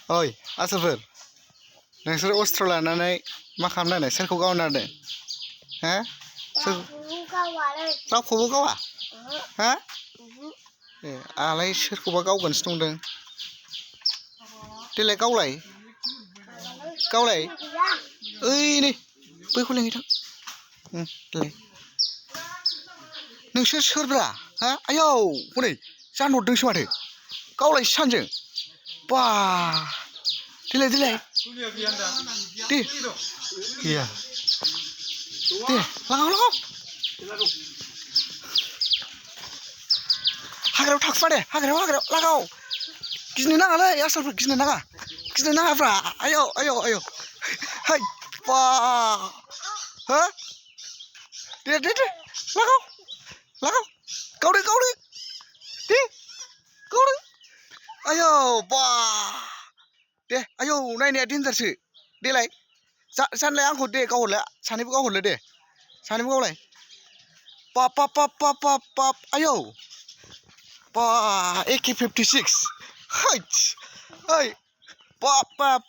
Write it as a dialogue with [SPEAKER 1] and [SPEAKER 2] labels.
[SPEAKER 1] ओइ आसोलफोर नोंसोर अस्त्र लानानै मा खालामनानै सोरखौ गावनानै हो रावखौबो गावा हा ए आंहालाय सोरखौबा गावगोनसो नंदों देलाय गावलाय ओइ नै बैखौ लिंहैथां देलाय नोंसोर सोरब्रा हा आयौ हनै जानहरदोंसो माथो गावलायसो सानजों बा देलाय दे गैया दे लागाव हाग्रायाव थाखुमा दे हाग्रायाव लागाव गिनो नाङालै आसोलफोर गिनो नाङाब्रा आयौ है बा हो दे लागाव गावदो दे गावदो आयौ बा दे आयौ नायनाया देन्जारसो देलाय जानलाय आंखौ दे गावहरलाय सानैबो गावहरलाय दे सानैबो गावलाय बाब आयौ बा AK-56 हैद ओइ बाब